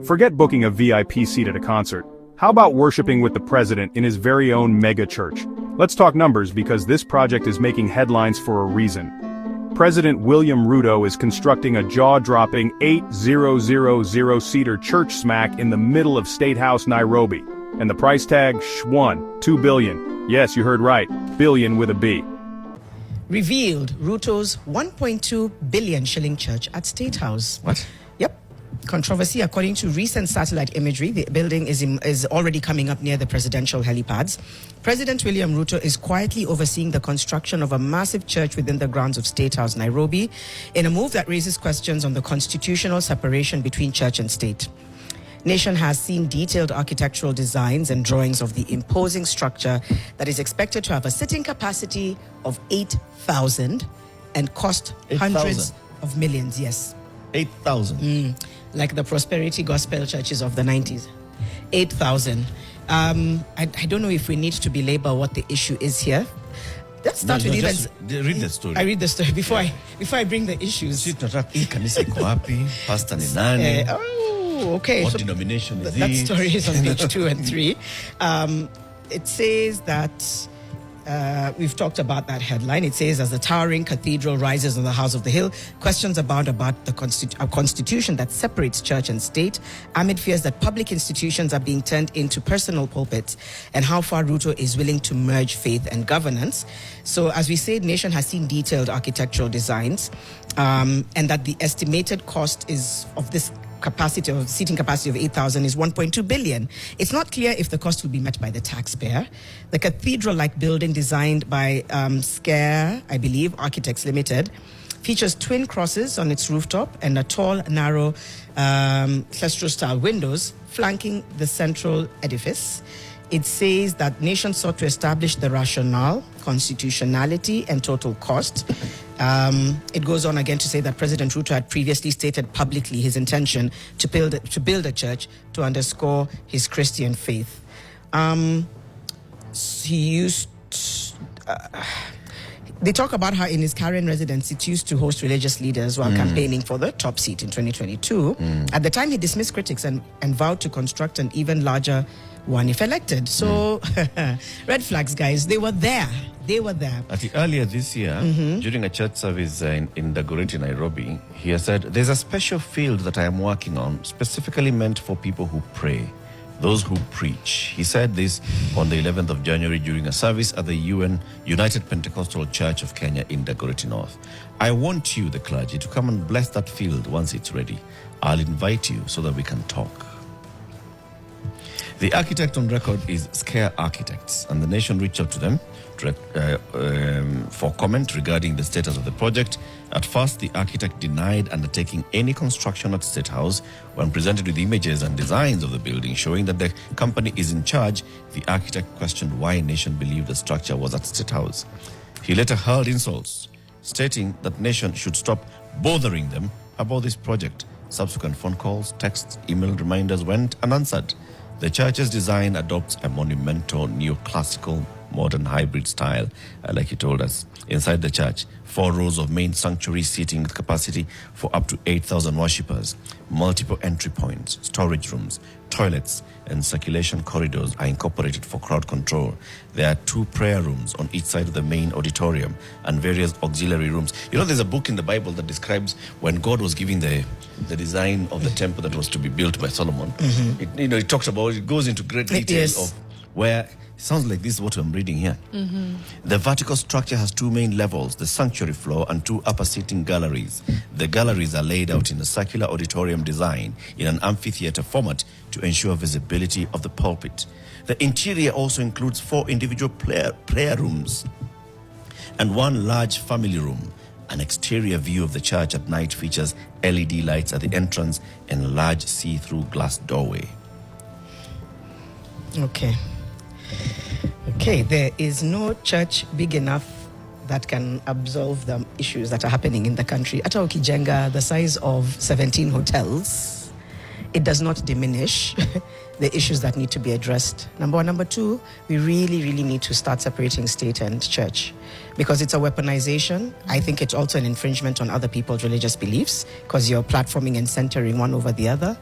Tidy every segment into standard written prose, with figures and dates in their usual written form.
Forget booking a VIP seat at a concert. How about worshiping with the president in his very own mega church? Let's talk numbers because this project is making headlines for a reason. President William RUtO is constructing a jaw-dropping 8,000-seater church smack in the middle of STATEHOUSE, Nairobi. And the price tag, Ksh1.2 billion. Yes, you heard right, billion with a B. Revealed RUtO's 1.2 billion shilling church at STATEHOUSE. What? Yep. Controversy. According to recent satellite imagery, the building is already coming up near the presidential helipads. President William RUtO is quietly overseeing the construction of a massive church within the grounds of STATEHOUSE, Nairobi, in a move that raises questions on the constitutional separation between church and state. Nation has seen detailed architectural designs and drawings of the imposing structure that is expected to have a sitting capacity of 8,000 and cost 8,000? hundreds of millions. Yes. 8,000. Like the prosperity gospel churches of the 90s. 8,000. I don't know if we need to belabor what the issue is here. Let's start with events. Read the story. I read the story before I bring the issues. Kanisa iko wapi? Pastor ni nani? Okay. What denomination is that he? story is on page 2 and 3. It says that we've talked about that headline. It says, as the towering cathedral rises on the House of the Hill, questions abound about the constitution that separates church and state, amid fears that public institutions are being turned into personal pulpits, and how far RUtO is willing to merge faith and governance. So, as we said, Nation has seen detailed architectural designs, and that the estimated cost is of this seating capacity of 8,000 is 1.2 billion. It's not clear if the cost will be met by the taxpayer. The cathedral-like building designed by Scare, I believe, Architects Limited, features twin crosses on its rooftop and a tall, narrow, cluster-style windows flanking the central edifice. It says that Nation sought to establish the rationale, constitutionality, and total cost. It goes on again to say that President RUtO had previously stated publicly his intention to build a church to underscore his Christian faith. They talk about how in his Karen residence it used to host religious leaders while campaigning for the top seat in 2022. At the time, he dismissed critics and vowed to construct an even larger one if elected. So, red flags, guys. They were there. Earlier this year, during a church service in Dagoretti, Nairobi, he has said, there's a special field that I am working on, specifically meant for people who pray, those who preach. He said this on the 11th of January during a service at the United Pentecostal Church of Kenya in Dagoretti North. I want you, the clergy, to come and bless that field once it's ready. I'll invite you so that we can talk. The architect on record is Scare Architects, and the Nation reached out to them for comment regarding the status of the project. At first, the architect denied undertaking any construction at STATEHOUSE. When presented with images and designs of the building showing that the company is in charge, the architect questioned why Nation believed the structure was at STATEHOUSE. He later hurled insults, stating that Nation should stop bothering them about this project. Subsequent phone calls, texts, email reminders went unanswered. The church's design adopts a monumental neoclassical modern hybrid style, like he told us. Inside the church, 4 rows of main sanctuary seating with capacity for up to 8,000 worshippers. Multiple entry points, storage rooms, toilets, and circulation corridors are incorporated for crowd control. There are 2 prayer rooms on each side of the main auditorium and various auxiliary rooms. You know, there's a book in the Bible that describes when God was giving the design of the temple that was to be built by Solomon. It talks about, it goes into great detail of where. Sounds like this is what I'm reading here. The vertical structure has 2 main levels, the sanctuary floor and 2 upper seating galleries. The galleries are laid out in a circular auditorium design in an amphitheater format to ensure visibility of the pulpit. The interior also includes 4 individual prayer rooms and 1 large family room. An exterior view of the church at night features LED lights at the entrance and a large see-through glass doorway. Okay, there is no church big enough that can absolve the issues that are happening in the country. Ata ukijenga the size of 17 hotels, it does not diminish the issues that need to be addressed. Number one. Number two, we really, really need to start separating state and church because it's a weaponization. I think it's also an infringement on other people's religious beliefs because you're platforming and centering one over the other.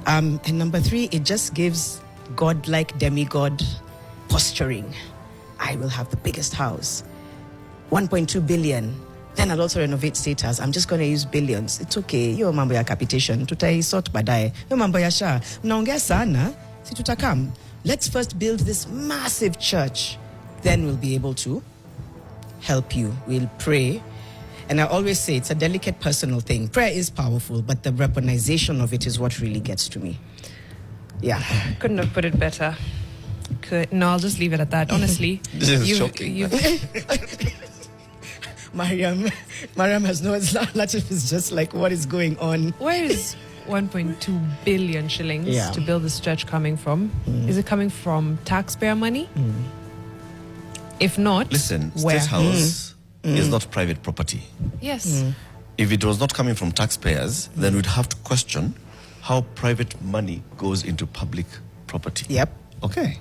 And number three, it just gives God-like demigod posturing. I will have the biggest house. 1.2 billion. Then I'll also renovate State House. I'm just going to use billions. It's okay. Yo mambo ya capitation. Tutaisort baadaye. Yo mambo ya sha. Mnaongea sana. Si tutakam. Let's first build this massive church. Then we'll be able to help you. We'll pray. And I always say it's a delicate personal thing. Prayer is powerful, but the weaponization of it is what really gets to me. Yeah. Couldn't have put it better. No, I'll just leave it at that. Honestly. This is shocking. Mariam has no alternative. It's just like, what is going on? Where is 1.2 billion shillings to build this church coming from? Is it coming from taxpayer money? If not, listen, where? State House is not private property. Yes. If it was not coming from taxpayers, then we'd have to question how private money goes into public property. Yep. Okay.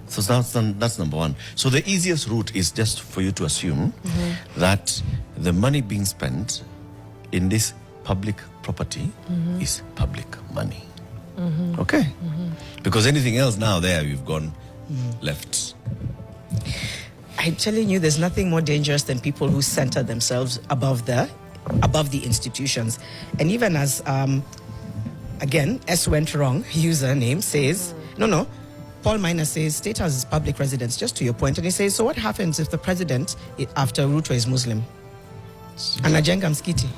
So that's number one. So the easiest route is just for you to assume that the money being spent in this public property is public money. Okay. Because anything else now there, we've gone left. I'm telling you, there's nothing more dangerous than people who center themselves above the institutions. And even as, again, S went wrong, username says, no, Paul Minor says, State House is public residence, just to your point. And he says, so what happens if the president, after RUtO, is Muslim? Anajenga msikiti.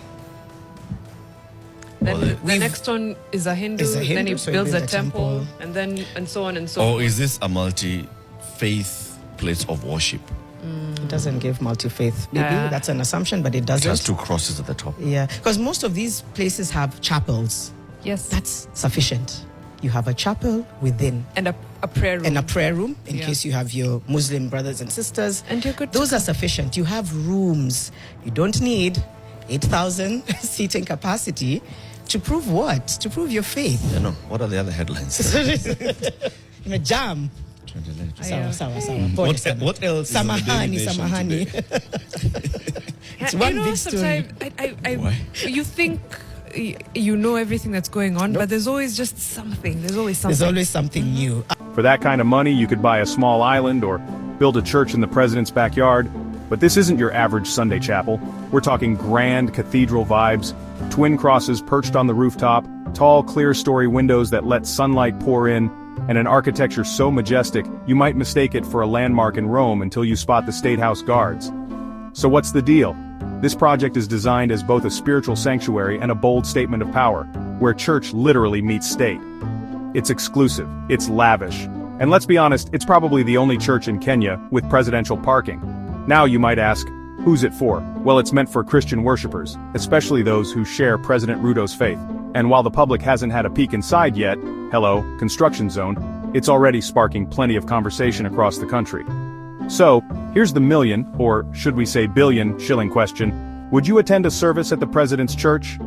Then the next one is a Hindu, then he so builds a temple, and so on and so Or on. is this a multi-faith place of worship? It doesn't give multi-faith. Maybe that's an assumption, but it It doesn't. has two crosses at the top. Yeah, because most of these places have chapels. Yes. That's sufficient. You have a chapel within. And a prayer room. And a prayer room in case you have your Muslim brothers and sisters. And you're good. Those are sufficient. You have rooms. You don't need 8,000 seating capacity to prove what? To prove your faith. You know, what are the other headlines? In a jam. Sawa. What else? Samahani. It's one big story. Sometimes you think you know everything that's going on, but there's always just something. There's always something new. For that kind of money, you could buy a small island or build a church in the president's backyard. But this isn't your average Sunday chapel. We're talking grand cathedral vibes, twin crosses perched on the rooftop, tall, clear-story windows that let sunlight pour in, and an architecture so majestic you might mistake it for a landmark in Rome until you spot the State House guards. So what's the deal? This project is designed as both a spiritual sanctuary and a bold statement of power, where church literally meets state. It's exclusive, it's lavish, and let's be honest, it's probably the only church in Kenya with presidential parking. Now you might ask, who's it for? Well, it's meant for Christian worshippers, especially those who share President RUtO's faith. And while the public hasn't had a peek inside yet, hello, construction zone, it's already sparking plenty of conversation across the country. So, here's the million, or should we say billion, shilling question. Would you attend a service at the president's church?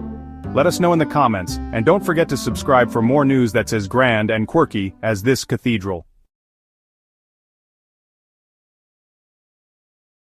Let us know in the comments, and don't forget to subscribe for more news that's as grand and quirky as this cathedral.